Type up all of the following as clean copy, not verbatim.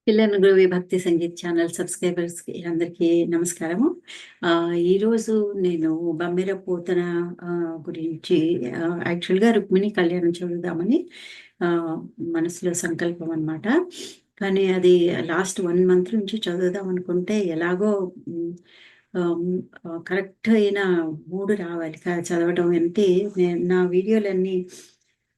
పిల్లనగురు విభక్తి సంగీత్ ఛానల్ సబ్స్క్రైబర్స్‌కి అందరికీ నమస్కారము. ఈరోజు నేను బమ్మెర పోతన గురించి యాక్చువల్‌గా రుక్మిణి కళ్యాణం చదువుదామని ఆహ్, మనసులో సంకల్పం అనమాట. కానీ అది లాస్ట్ 1 మంత్ నుంచి చదువుదాం అనుకుంటే ఎలాగో హ్మ్, కరెక్ట్ అయిన మూడ్ రావాలి చదవడం అంటే నా వీడియోలన్నీ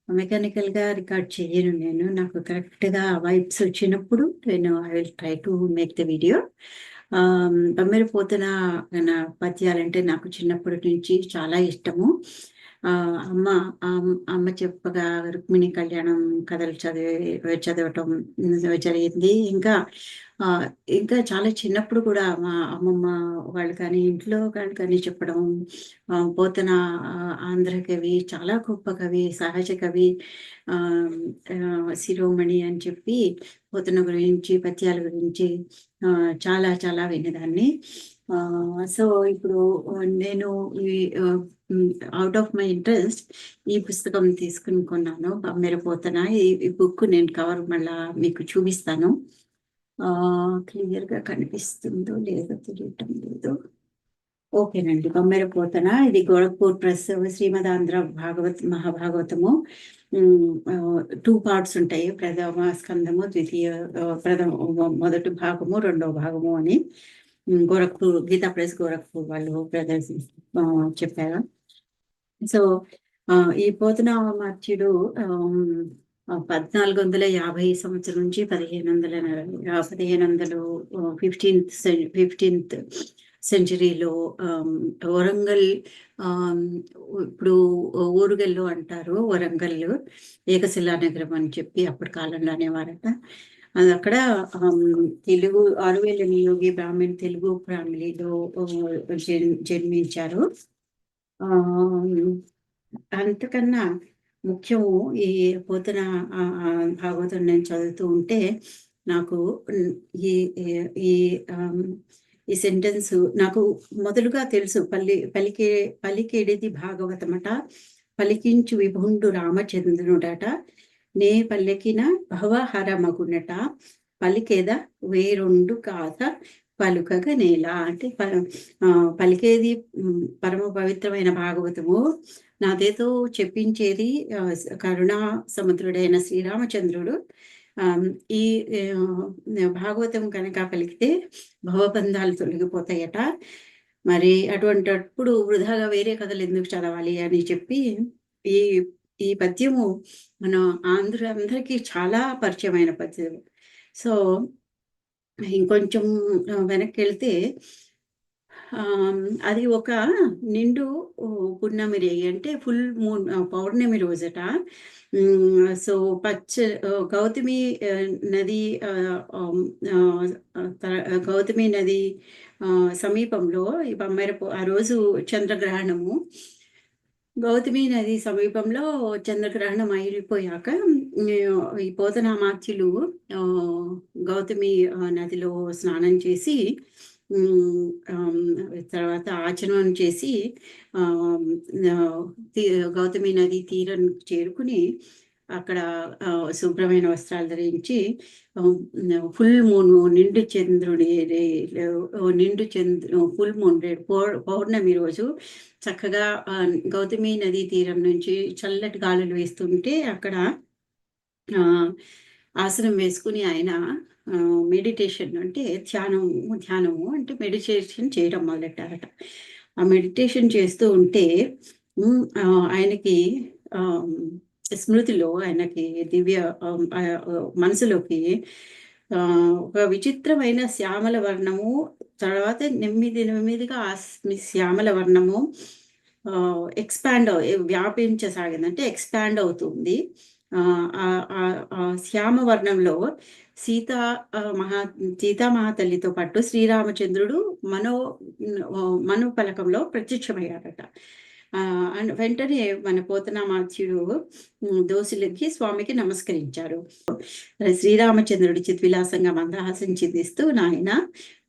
మెకానికల్‌గా రికార్డ్ చెయ్యను నేను. నాకు కరెక్ట్‌గా వైబ్స్ వచ్చినప్పుడు I will try to make the video. Bammera Pothana నా పద్యాలంటే నాకు చిన్నప్పటి నుంచి చాలా ఇష్టము. అమ్మ చెప్పగా రుక్మిణి కళ్యాణం కథలు చదవటం జరిగింది. ఆహ్, ఇంకా చాలా చిన్నప్పుడు కూడా మా అమ్మమ్మ వాళ్ళు కానీ, ఇంట్లో వాళ్ళు కానీ చెప్పడం పోతన ఆంధ్ర కవి, చాలా గొప్ప కవి, సహజ కవి, ఆహ్, శిరోమణి అని చెప్పి పోతన గురించి, పద్యాల గురించి చాలా చాలా వినేదాన్ని. సో, ఇప్పుడు నేను ఈ ఆహ్, హ్మ్. ఔట్ ఆఫ్ మై ఇంట్రెస్ట్ ఈ పుస్తకం తీసుకొని కొన్నాను. బమ్మెర పోతన. ఈ బుక్ నేను కవర్ మళ్ళా మీకు చూపిస్తాను. క్లియర్‌గా కనిపిస్తుందో లేదో తెలియటం లేదు. ఓకేనండి. బమ్మెర పోతన. ఇది గోరఖ్పూర్ ప్రెస్ శ్రీమదాంధ్ర మహాభాగవతము. 2 పార్ట్స్ ఉంటాయి. ప్రథమ స్కందము, ద్వితీయ మొదటి భాగము, రెండో భాగము అని. గోరఖ్పూర్ గీతా ప్రెస్ గోరఖ్పూర్ వాళ్ళు చెప్పారు. సో, ఈ పోతనామాత్యుడు 1450 సంవత్సరం నుంచి 1500 15థ్ సెంచరీలో వరంగల్, ఆహ్, ఇప్పుడు ఓరుగల్లు అంటారు. వరంగల్ ఏకశిలా నగరం అని చెప్పి అప్పటి కాలంలో అనేవారట. అదక్కడ తెలుగు ఆరువేల యోగి బ్రాహ్మణ్ తెలుగు ఫ్యామిలీలో జన్మించారు. ఆహ్, అంతకన్నా ముఖ్యము ఈ పోతన భాగవతం నేను చదువుతూ ఉంటే నాకు హ్మ్, ఈ ఈ ఆహ్, ఈ సెంటెన్స్ నాకు మొదలుగా తెలుసు. పలికేడిది భాగవతమట, పలికించు విభుండు రామచంద్రుడట, నే పల్లెకిన భవహరమగునట, పలికెద వేరొండు కాద పలుకగ నేల. అంటే పలికేది పరమ పవిత్రమైన భాగవతము. నాదేదో చెప్పించేది కరుణా సముద్రుడైన శ్రీరామచంద్రుడు. ఈ భాగవతం కనుక పలికితే భవబంధాలు తొలగిపోతాయట. మరి అటువంటప్పుడు వృధాగా వేరే కథలు ఎందుకు చదవాలి అని చెప్పి ఈ ఈ పద్యము మన అందరికీ చాలా పరిచయమైన పద్యం. సో, ఇంకొంచెం వెనక్కెళ్తే అది ఒక నిండు పున్నమి రేయి, అంటే ఫుల్ మూన్, పౌర్ణమి రోజట. సో, గౌతమి నది, గౌతమి నది సమీపంలో ఈ ఆ రోజు చంద్రగ్రహణము. గౌతమి నది సమీపంలో చంద్రగ్రహణం అయిపోయాక ఈ పోతనామాత్యులు గౌతమి నదిలో స్నానం చేసి, తర్వాత ఆచమనం చేసి ఆహ్, ఆహ్, గౌతమి నది తీరం చేరుకుని అక్కడ శుభ్రమైన వస్త్రాలు ధరించి ఫుల్ మూన్, నిండు చంద్రుడి ఫుల్ మూన్ పౌర్ణమి రోజు చక్కగా గౌతమి నదీ తీరం నుంచి చల్లటి గాలులు వేస్తుంటే అక్కడ ఆసనం వేసుకుని ఆయన మెడిటేషన్ అంటే ధ్యానము అంటే మెడిటేషన్ చేయడం మొదలెట్టారట. ఆ మెడిటేషన్ చేస్తూ ఉంటే ఆయనకి స్మృతిలో ఆయనకి మనసులోకి ఒక విచిత్రమైన శ్యామల వర్ణము, తర్వాత నెమ్మదిగా శ్యామల వర్ణము వ్యాపించసాగింది. అంటే ఎక్స్పాండ్ అవుతుంది. శ్యామ వర్ణంలో సీతా సీతామహాతల్లితో పాటు శ్రీరామచంద్రుడు మనోపలకంలో ప్రత్యక్షమయ్యాడట. అండ్ వెంటనే మన పోతనామాత్యుడు దోసిలకి స్వామికి నమస్కరించారు. శ్రీరామచంద్రుడి చిద్విలాసంగా మందహాసం చిందిస్తూ, నాయన,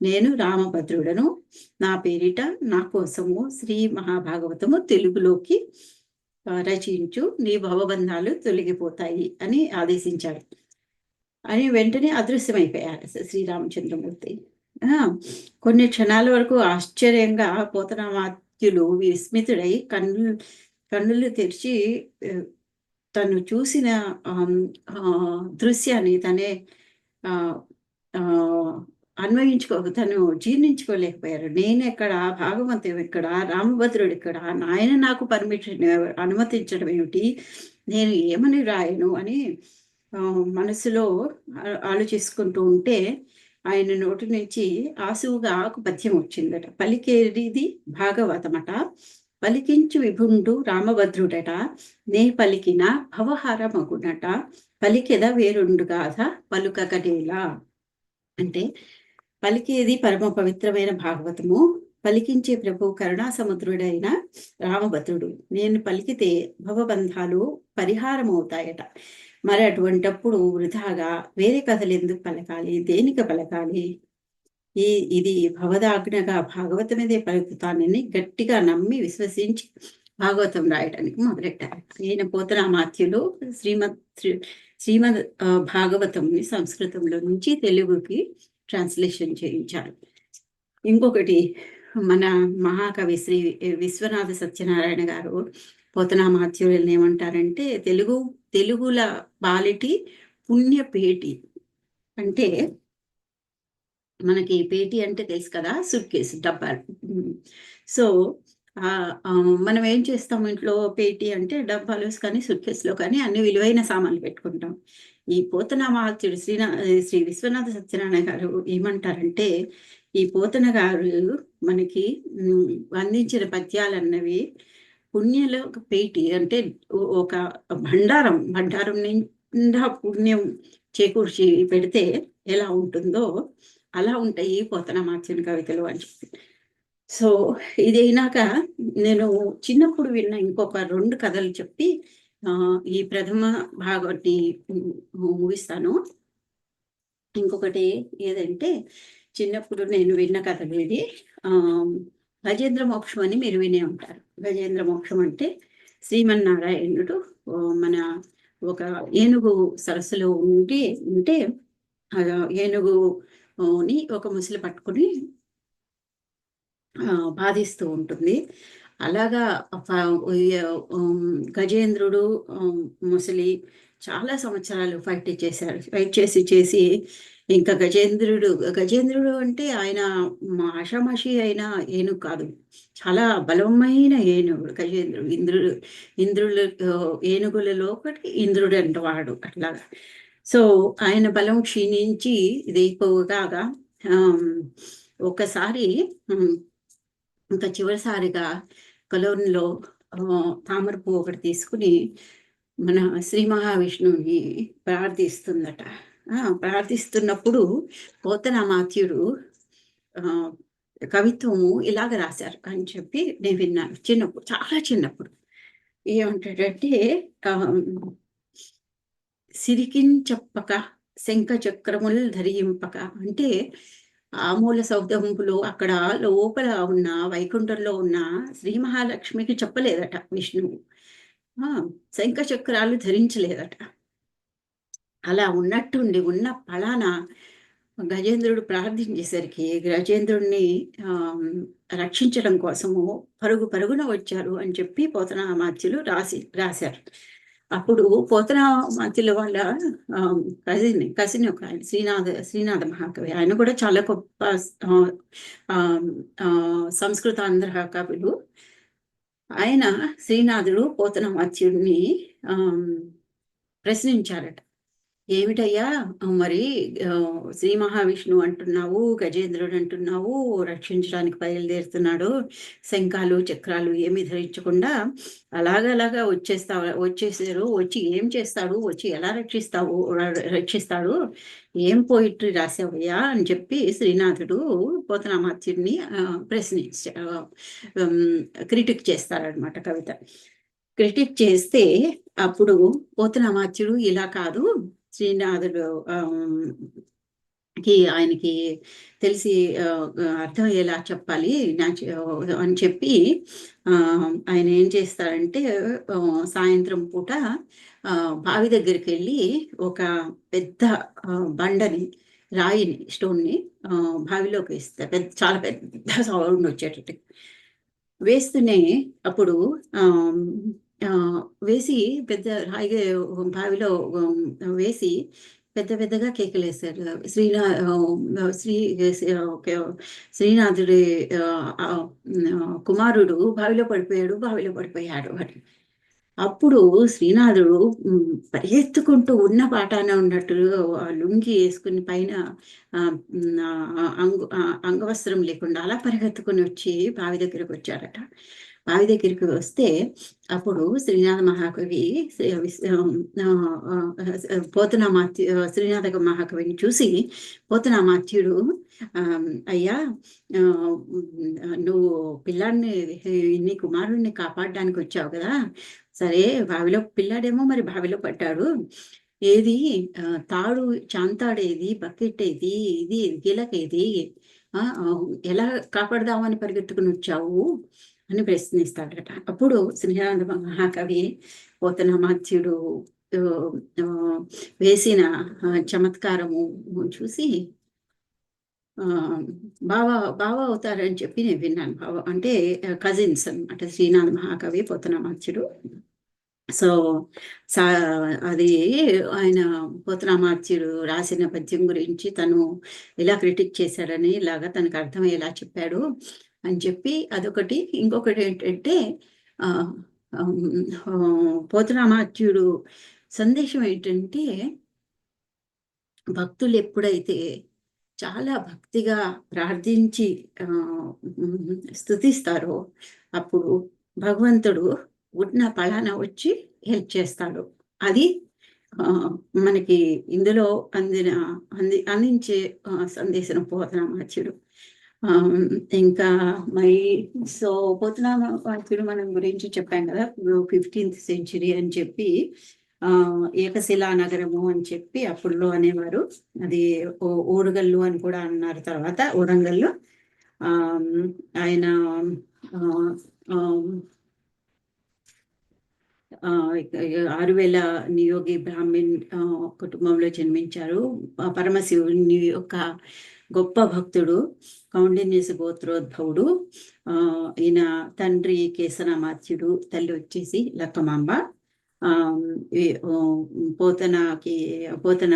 నేను రామభద్రుడను, నా పేరిట నా కోసము శ్రీ మహాభాగవతము తెలుగులోకి రచించు, నీ భవబంధాలు తొలగిపోతాయి అని ఆదేశించారు. అని వెంటనే అదృశ్యమైపోయారు శ్రీరామచంద్రమూర్తి. ఆ! కొన్ని క్షణాల వరకు ఆశ్చర్యంగా పోతనామాత్యులు విస్మితుడై కన్నులు తెరిచి ఆహ్, తను చూసిన దృశ్యాన్ని తనే ఆహ్, ఆహ్, తను జీర్ణించుకోలేకపోయారు. నేనెక్కడ? భాగవతం ఎక్కడ? రామభద్రుడెక్కడ? నాయన నాకు పర్మిషన్ అనుమతించడం ఏమిటి? నేను ఏమని రాయను అని మనసులో ఆలోచించుకుంటూ ఉంటే, ఆయన నోటి నుంచి ఆసువుగా ఒక పద్యం వచ్చిందట. పలికేడిది భాగవతమట, పలికించు విభుండు రామభద్రుడట, నే పలికిన భవహారమగునట, పలికెద వేరుండు గాథ పలుకగనేలా. అంటే పలికేది పరమ పవిత్రమైన భాగవతము, పలికించే ప్రభు కరుణాసముద్రుడైన రామభద్రుడు. నేను పలికితే భవబంధాలు పరిహారమవుతాయట. మరి అటువంటప్పుడు వృధాగా వేరే కథలు ఎందుకు పలకాలి? దేనికి పలకాలి? ఇది భవదాజ్ఞగా భాగవతం మీదే పలుకుతానని గట్టిగా నమ్మి విశ్వసించి భాగవతం రాయడానికి మొదలెట్టారు. ఈయన పోతనామాత్యులు శ్రీమద్ భాగవతంని సంస్కృతంలో నుంచి తెలుగుకి ట్రాన్స్లేషన్ చేయించారు. ఇంకొకటి మన మహాకవి శ్రీ విశ్వనాథ సత్యనారాయణ గారు పోతనామాత్యులను ఏమంటారంటే తెలుగుల పాలిటి పుణ్యపేటి. అంటే మనకి పేటీ అంటే తెలుసు కదా, సూట్ కేసు డబ్బాలు. సో మనం ఏం చేస్తాం ఇంట్లో? పేటీ అంటే డబ్బాలు కానీ సూట్ కేసులో కానీ అన్ని విలువైన సామాన్లు పెట్టుకుంటాం. ఈ పోతనామాత్యుడు శ్రీ విశ్వనాథ సత్యనారాయణ గారు ఏమంటారంటే, ఈ పోతన గారు మనకి అందించిన పద్యాలన్నవి పుణ్యలో ఒక పేటీ, అంటే ఒక బండారం నిండా పుణ్యం చేకూర్చి పెడితే ఎలా ఉంటుందో అలా ఉంటాయి పోతనామాత్యుని కవితలు అని చెప్పి. సో ఇదైనాక నేను చిన్నప్పుడు విన్న ఇంకొక 2 కథలు చెప్పి ఈ ప్రథమ భాగాన్ని ముగిస్తాను. ఇంకొకటి ఏదంటే, చిన్నప్పుడు నేను విన్న కథలు ఇది. గజేంద్ర మోక్షం అని మీరు వినే ఉంటారు. గజేంద్ర మోక్షం అంటే శ్రీమన్నారాయణుడు మన ఒక ఏనుగు సరస్సులో ఉంటే ఏనుగుని ఒక ముసలి పట్టుకుని బాధిస్తూ ఉంటుంది. అలాగా గజేంద్రుడు ముసలి చాలా సంవత్సరాలు ఫైట్ చేసి ఇంకా గజేంద్రుడు అంటే ఆయన ఆషామాషి అయిన ఏనుగు కాదు, చాలా బలమైన ఏనుగు గజేంద్రుడు. ఇంద్రుడు ఏనుగులలో ఒకటి ఇంద్రుడు అంటవాడు అట్లాగా. సో ఆయన బలం క్షీణించి ఇదైపోగా ఒకసారి ఇంకా చివరిసారిగా కొలంలో తామర పువ్వు ఒకటి తీసుకుని మన శ్రీ మహావిష్ణువుని ప్రార్థిస్తుందట. ప్రార్థిస్తున్నప్పుడు పోతనామాత్యుడు కవిత్వము ఇలాగ రాశారు అని చెప్పి నేను విన్నాను చిన్నప్పుడు, చాలా చిన్నప్పుడు. ఏమంటాడంటే, సిరికించప్పక శంఖ చక్రములు ధరింపక, అంటే ఆమూల సౌధంలో అక్కడ లోపల ఉన్న వైకుంఠంలో ఉన్న శ్రీ మహాలక్ష్మికి చెప్పలేదట విష్ణువు. శంఖ చక్రాలు ధరించలేదట. అలా ఉన్నట్టుండి ఉన్న ఫలాన గజేంద్రుడు ప్రార్థించేసరికి గజేంద్రుడిని రక్షించడం కోసము పరుగున వచ్చారు అని చెప్పి పోతనామాత్యులు రాశారు. అప్పుడు పోతనామాత్యుల వాళ్ళ కజిన్ ఒక ఆయన శ్రీనాథ మహాకవి, ఆయన కూడా చాలా గొప్ప సంస్కృతాంధ్ర కవులు. ఆయన శ్రీనాథుడు పోతనామాత్యుడిని ప్రశ్నించారట. ఏమిటయ్యా మరి శ్రీ మహావిష్ణువు అంటున్నావు, గజేంద్రుడు అంటున్నావు, రక్షించడానికి శంఖాలు చక్రాలు ఏమి ధరించకుండా అలాగలాగా వచ్చేసారు, వచ్చి ఏం చేస్తాడు, వచ్చి ఎలా రక్షిస్తాడు, ఏం పోయిట్రీ రాసావయ్యా అని చెప్పి శ్రీనాథుడు పోతనామాత్యుడిని క్రిటిక్ చేస్తారనమాట. కవిత క్రిటిక్ చేస్తే అప్పుడు పోతనామాత్యుడు ఇలా కాదు, శ్రీనాథుడు ఆయనకి తెలిసి అర్థమయ్యేలా చెప్పాలి అని చెప్పి ఆయన ఏం చేస్తారంటే సాయంత్రం పూట బావి దగ్గరికి వెళ్ళి ఒక పెద్ద బండని రాయిని స్టోన్ని బావిలోకి వేస్తారు. చాలా పెద్ద సౌండ్ వచ్చేటట్టు వేస్తూనే అప్పుడు వేసి పెద్ద రాయిగా బావిలో వేసి పెద్ద పెద్దగా కేకలేశారు. శ్రీ ఓకే శ్రీనాథుడి కుమారుడు బావిలో పడిపోయాడు, బావిలో పడిపోయాడు అని. అప్పుడు శ్రీనాథుడు పరిగెత్తుకుంటూ ఉన్న పాటాన ఉన్నట్టు లుంగి వేసుకుని పైన అంగవస్త్రం లేకుండా అలా పరిగెత్తుకుని వచ్చి బావి దగ్గరకు వచ్చాడట. బావి దగ్గరికి వస్తే అప్పుడు శ్రీనాథ మహాకవి శ్రీనాథ మహాకవిని చూసి పోతనామాత్యుడు అయ్యా నువ్వు పిల్లాడిని నీ కుమారుడిని కాపాడడానికి వచ్చావు కదా, సరే బావిలో పిల్లాడేమో మరి బావిలో పడ్డాడు, ఏది తాడు చాంతాడేది, బకెట్ ఏది, ఇది గిలకేది, ఎలా కాపాడదామని పరిగెత్తుకుని వచ్చావు అని ప్రశ్నిస్తాడట. అప్పుడు శ్రీనాథ మహాకవి పోతనామాత్యుడు వేసిన చమత్కారము చూసి బావ అవుతారని చెప్పి నేను విన్నాను. బావ అంటే కజిన్స్ అనమాట శ్రీనాథ మహాకవి పోతనామాత్యుడు. సో అది ఆయన పోతనామాత్యుడు రాసిన పద్యం గురించి తను ఇలా క్రిటిక్ చేశాడని ఇలాగా తనకు అర్థమయ్యేలా చెప్పాడు అని చెప్పి అదొకటి. ఇంకొకటి ఏంటంటే పోతనామాత్యుడు సందేశం ఏంటంటే భక్తులు ఎప్పుడైతే చాలా భక్తిగా ప్రార్థించి స్తుతిస్తారో అప్పుడు భగవంతుడు ఉన్న పలాన వచ్చి హెల్ప్ చేస్తాడు. అది మనకి ఇందులో అందించే సందేశం పోతనామాత్యుడు. ఇంకా మరి సో పోతనామాత్యుడు మనం గురించి చెప్పాం కదా, 15th century అని చెప్పి ఏకశిలా నగరము అని చెప్పి అప్పుడులో అనేవారు. అది ఓరుగల్లు అని కూడా అన్నారు తర్వాత, ఓరంగల్లు. ఆయన ఆరువేల నియోగి బ్రాహ్మణ్ కుటుంబంలో జన్మించారు. పరమశివుని యొక్క గొప్ప భక్తుడు, కౌండిన్యస గోత్రోద్భవుడు. ఈయన తండ్రి కేసనామాత్యుడు, తల్లి వచ్చేసి లక్కమాంబ. పోతన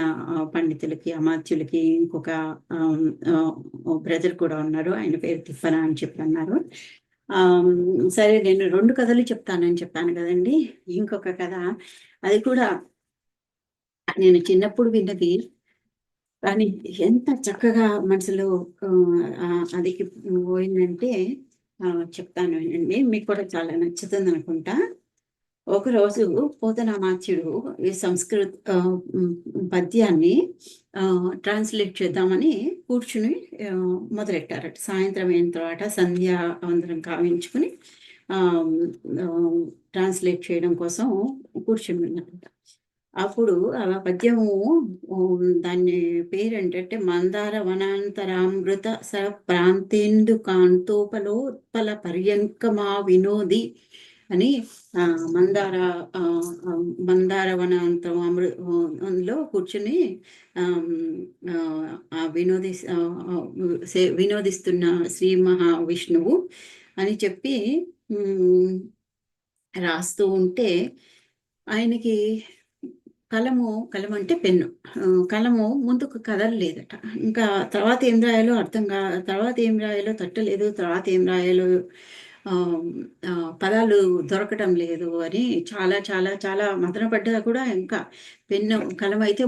పండితులకి అమాత్యులకి ఇంకొక బ్రదర్ కూడా ఉన్నారు, ఆయన పేరు తిప్పన అని చెప్పి అన్నారు. సరే నేను 2 కథలు చెప్తానని చెప్పాను కదండి. ఇంకొక కథ అది కూడా నేను చిన్నప్పుడు విన్నది, కానీ ఎంత చక్కగా మనసులో అది పోయిందంటే చెప్తాను అండి, మీకు కూడా చాలా నచ్చుతుంది అనుకుంటా. ఒకరోజు పోతనామాత్యుడు ఈ సంస్కృత పద్యాన్ని ట్రాన్స్లేట్ చేద్దామని కూర్చుని మొదలెట్టారట. సాయంత్రం అయిన తర్వాత సంధ్యా వందనం కావించుకుని ట్రాన్స్లేట్ చేయడం కోసం కూర్చుని ఉన్నారట. అప్పుడు ఆ పద్యము దాని పేరు ఏంటంటే మందార వనాంతరామృత సర ప్రాంతేందు కాంతోపలోత్పల పర్యంకమా వినోది అని మందార వనాంతం అమృలో కూర్చుని వినోదిస్తున్న శ్రీ మహావిష్ణువు అని చెప్పి రాస్తూ ఉంటే ఆయనకి కలము అంటే పెన్ను, కలము ముందుకు కదలలేదట. ఇంకా తర్వాత ఏం రాయాలో తర్వాత ఏం రాయాలో తట్టలేదు, తర్వాత ఏం రాయాలో పదాలు దొరకటం లేదు అని చాలా చాలా చాలా మదన పడ్డా కూడా ఇంకా కలం అయితే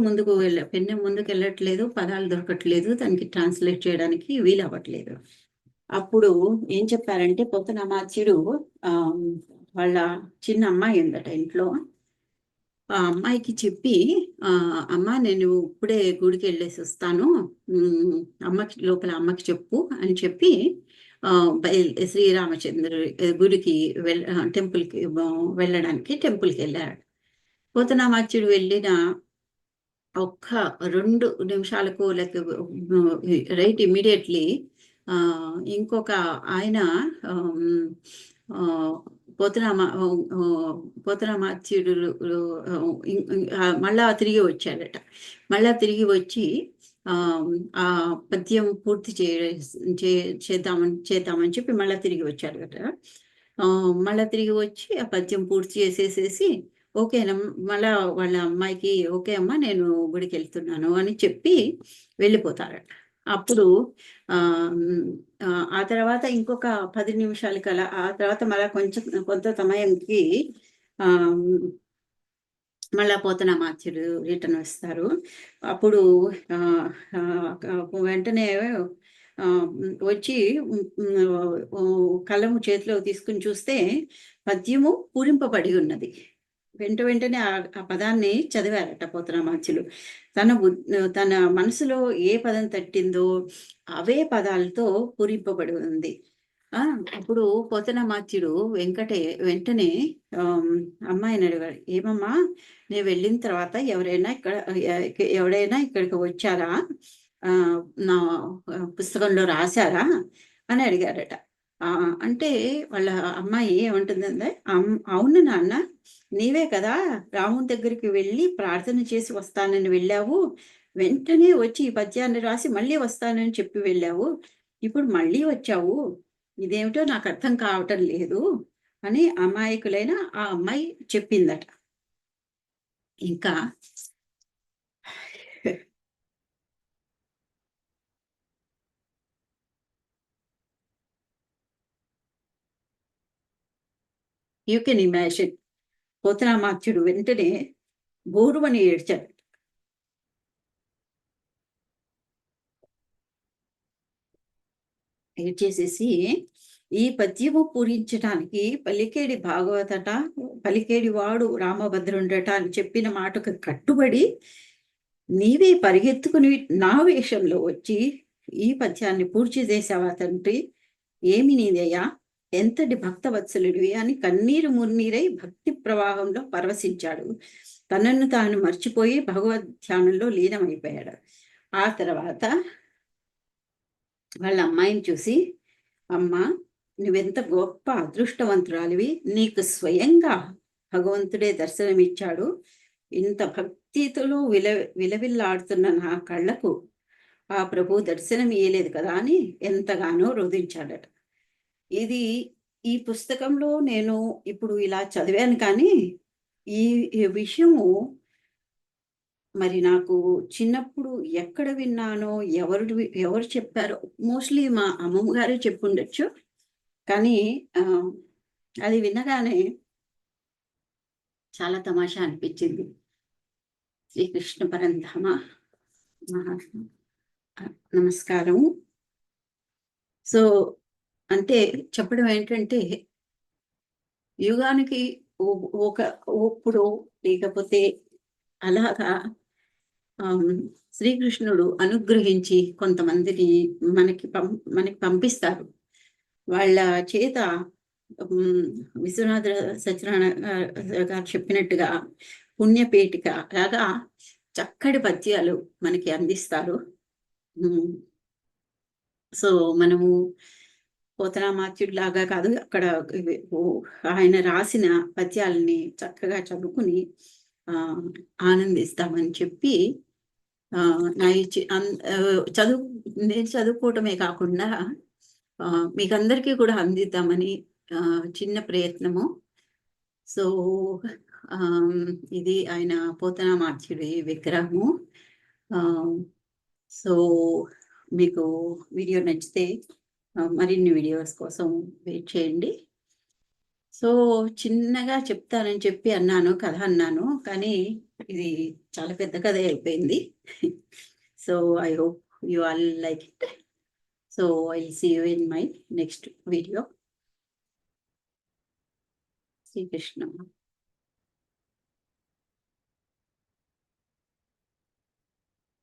పెన్ను ముందుకు వెళ్ళట్లేదు, పదాలు దొరకట్లేదు, దానికి ట్రాన్స్లేట్ చేయడానికి వీలు అవ్వట్లేదు. అప్పుడు ఏం చెప్పారంటే పోతనామాత్యుడు వాళ్ళ చిన్న అమ్మాయి ఉందట ఇంట్లో. ఆ అమ్మాయికి చెప్పి అమ్మ నేను ఇప్పుడే గుడికి వెళ్ళేసి వస్తాను, అమ్మకి చెప్పు అని చెప్పి శ్రీరామచంద్రుడి గుడికి టెంపుల్కి వెళ్ళడానికి టెంపుల్కి వెళ్ళాడు. పోతనామాత్యుడు వెళ్ళిన ఒక్క 2 నిమిషాలకు రైట్ ఇమ్మీడియేట్‌లీ ఇంకొక ఆయన ఆహ్, ఆహ్, పోతనామ పోతనామాత్యుడు మళ్ళా తిరిగి వచ్చాడట. మళ్ళా తిరిగి వచ్చి ఆహ్, ఆ పద్యం పూర్తి చే చేద్దామని చెప్పి మళ్ళా తిరిగి వచ్చాడట. మళ్ళా తిరిగి వచ్చి ఆ పద్యం పూర్తి చేసేసేసి ఓకేనమ్ మళ్ళా వాళ్ళ అమ్మాయికి ఓకే అమ్మా నేను గుడికెళ్తున్నాను అని చెప్పి వెళ్ళిపోతారట. అప్పుడు ఆ తర్వాత ఇంకొక 10 నిమిషాలకలా ఆ తర్వాత మళ్ళా కొంత సమయంకి ఆహ్, మళ్ళా పోతనామాత్యుడు రిటర్న్ వస్తారు. అప్పుడు ఆహ్, వెంటనే వచ్చి కలము చేతిలోకి తీసుకొని చూస్తే పద్యము పూరింపబడి ఉన్నది. వెంటనే ఆ పదాన్ని చదివారట పోతనామాత్యులు. తన మనసులో ఏ పదం తట్టిందో అవే పదాలతో పూరింపబడి ఉంది. ఆ! అప్పుడు పోతనామాత్యుడు వెంటనే ఆహ్, అమ్మాయిని అడిగాడు. "ఏమమ్మా నేను వెళ్ళిన తర్వాత ఎవరైనా ఇక్కడికి వచ్చారా? ఆహ్, నా పుస్తకంలో రాసారా?" అని అడిగారట. అంటే వాళ్ళ అమ్మాయి ఏమంటుందంటే, అవును నాన్న నీవే కదా రాముని దగ్గరికి వెళ్ళి ప్రార్థన చేసి వస్తానని వెళ్ళావు. వెంటనే వచ్చి ఈ పద్యాన్ని రాసి మళ్ళీ వస్తానని చెప్పి వెళ్ళావు. ఇప్పుడు మళ్ళీ వచ్చావు. ఇదేమిటో నాకర్థం కావటం లేదు" అని అమాయకులైన ఆ అమ్మాయి చెప్పిందట. ఇంకా యూ కెన్ ఇమాజిన్ పోతనామాత్యుడు వెంటనే బోరుమని ఏడ్చాడు. ఏడ్చేసేసి ఈ పద్యము పూరించటానికి పలికేడి వాడు రామభద్రుండట అని చెప్పిన మాటకు కట్టుబడి నీవే పరిగెత్తుకుని నా వేషంలో వచ్చి ఈ పద్యాన్ని పూర్తి చేశావా తండ్రి? ఏమి నీదయ్యా? ఎంతటి భక్తవత్సలుడివి అని కన్నీరు మున్నీరై భక్తి ప్రవాహంలో పరవశించాడు. తనను తాను మర్చిపోయి భగవద్ ధ్యానంలో లీనమైపోయాడు. ఆ తర్వాత వాళ్ళ అమ్మాయిని చూసి, "అమ్మా! నువ్వెంత గొప్ప అదృష్టవంతురాలివి. నీకు స్వయంగా భగవంతుడే దర్శనమిచ్చాడు. ఇంత భక్తితో విలవిల్లాడుతున్న నా కళ్ళకు ఆ ప్రభువు దర్శనం ఇయ్యలేదు కదా!" అని ఎంతగానో రోదించాడట. ఇది ఈ పుస్తకంలో నేను ఇప్పుడు ఇలా చదివాను కానీ, ఈ ఈ విషయము మరి నాకు చిన్నప్పుడు ఎక్కడ విన్నానో, ఎవరు చెప్పారో మోస్ట్‌లీ మా అమ్మమ్మ గారే చెప్పుండొచ్చు. కానీ ఆహ్, అది వినగానే చాలా తమాషా అనిపించింది. శ్రీకృష్ణ పరంధామ మహాత్మ నమస్కారం. సో, అంటే చెప్పడం ఏంటంటే, యుగానికి ఒ ఒక ఇప్పుడో లేకపోతే అలాగా ఆహ్, శ్రీకృష్ణుడు అనుగ్రహించి కొంతమందిని మనకి పం మనకి పంపిస్తారు. వాళ్ళ చేత హ్మ్. విశ్వనాథ సత్యనారాయణ గారు చెప్పినట్టుగా పుణ్యపీఠిక లాగా చక్కటి పద్యాలు మనకి అందిస్తారు. హ్మ్. సో, మనము పోతనామాత్యుడిలాగా కాదు అక్కడ ఇవి ఆయన రాసిన పద్యాలని చక్కగా చదువుకుని ఆహ్, ఆనందిస్తామని చెప్పి నా ఈ చి అన్ చదువు నేను చదువుకోవటమే కాకుండా మీకందరికీ కూడా అందిద్దామని చిన్న ప్రయత్నము. సో, ఆహ్, ఇది ఆయన పోతనామాత్యుడి విగ్రహము. ఆహ్, సో, మీకు వీడియో నచ్చితే మరిన్ని వీడియోస్ కోసం వెయిట్ చేయండి. సో, చిన్నగా చెప్తానని చెప్పి అన్నాను, కథ అన్నాను. కానీ ఇది చాలా పెద్ద కథే అయిపోయింది. So, I hope you all like it. So, I'll see you in my next video. Srikrishna.